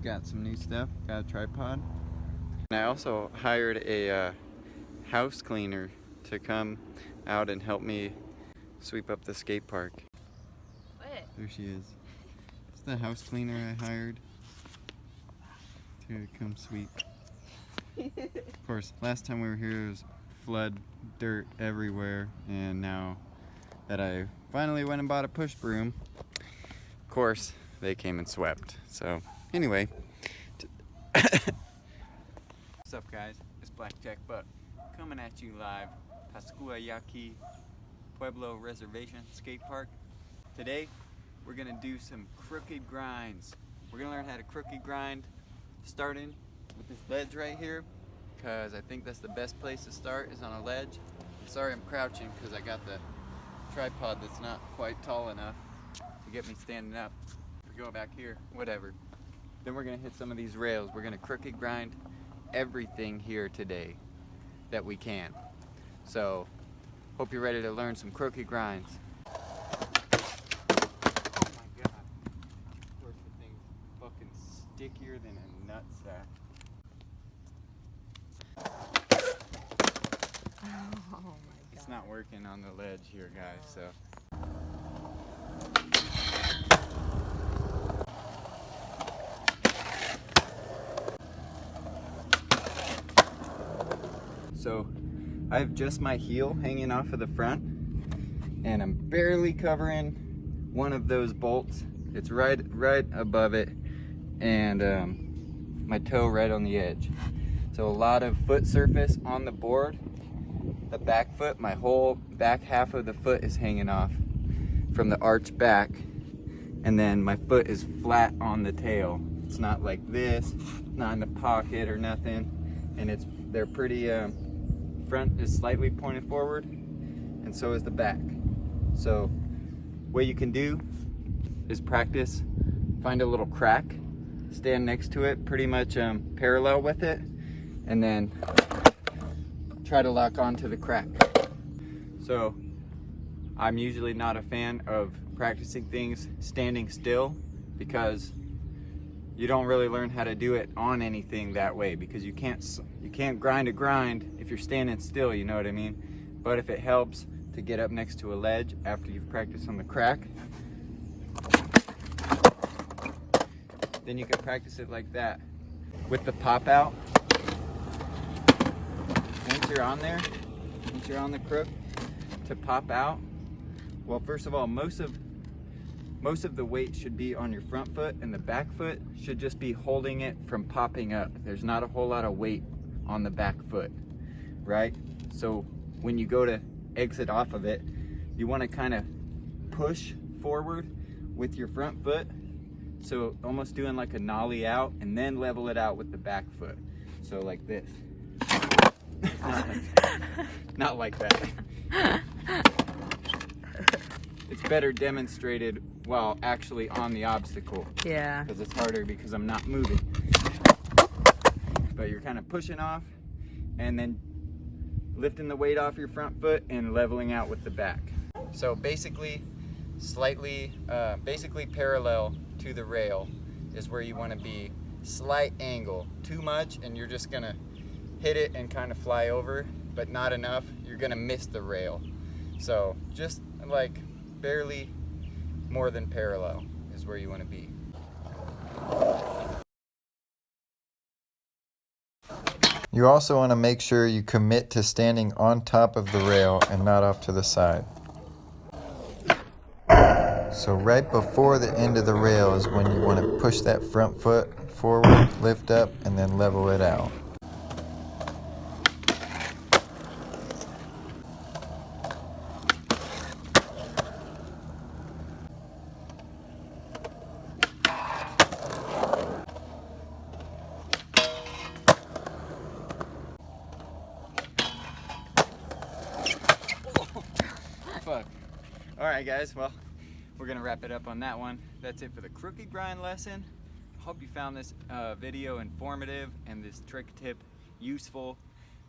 We got some new stuff, got a tripod. And I also hired a house cleaner to come out and help me sweep up the skate park. What? There she is. It's the house cleaner I hired to come sweep. Of course, last time we were here it was flood, dirt everywhere, and now that I finally went and bought a push broom, of course, they came and swept. So, anyway. What's up, guys? It's Blackjack Buck coming at you live, Pascuayaki Pueblo Reservation Skate Park. Today, we're gonna do some crooked grinds. We're gonna learn how to crooked grind, starting with this ledge right here, because I think that's the best place to start is on a ledge. Sorry I'm crouching because I got the tripod that's not quite tall enough to get me standing up. If we go back here, whatever. Then we're gonna hit some of these rails. We're gonna crooked grind everything here today that we can. So, hope you're ready to learn some crooked grinds. Oh my god. Of course the thing's fucking stickier than a nutsack. Oh my god. It's not working on the ledge here, guys, so. So I have just my heel hanging off of the front, and I'm barely covering one of those bolts. It's right above it, and my toe right on the edge. So a lot of foot surface on the board. The back foot, my whole back half of the foot is hanging off from the arch back, and then my foot is flat on the tail. It's not like this, not in the pocket or nothing, and they're pretty front is slightly pointed forward, and so is the back. So what you can do is practice, find a little crack, stand next to it pretty much parallel with it, and then try to lock onto the crack. So I'm usually not a fan of practicing things standing still, because you don't really learn how to do it on anything that way, because you can't grind a grind if you're standing still, you know what I mean? But if it helps to get up next to a ledge after you've practiced on the crack, then you can practice it like that. With the pop out, once you're on there, once you're on the crook, to pop out, well, first of all, most of the weight should be on your front foot, and the back foot should just be holding it from popping up. There's not a whole lot of weight on the back foot, right? So when you go to exit off of it, you want to kind of push forward with your front foot, so almost doing like a nollie out, and then level it out with the back foot. So like this. Not like that. It's better demonstrated while actually on the obstacle. Yeah. Because it's harder because I'm not moving. But you're kind of pushing off and then lifting the weight off your front foot and leveling out with the back. So basically, basically parallel to the rail is where you want to be. Slight angle. Too much and you're just going to hit it and kind of fly over, but not enough. You're going to miss the rail. So just like barely more than parallel is where you want to be. You also want to make sure you commit to standing on top of the rail and not off to the side. So right before the end of the rail is when you want to push that front foot forward, lift up, and then level it out. Fuck. Alright guys, well, we're gonna wrap it up on that one. That's it for the crooked grind lesson. Hope you found this video informative and this trick tip useful.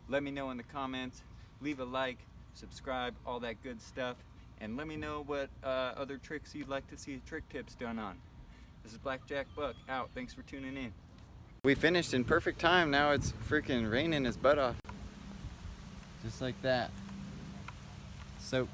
Let me know in the comments, leave a like, subscribe, all that good stuff, and let me know what other tricks you'd like to see trick tips done on. This is Blackjack Buck out. Thanks for tuning in. We finished in perfect time. Now it's freaking raining his butt off. Just like that. Soaked.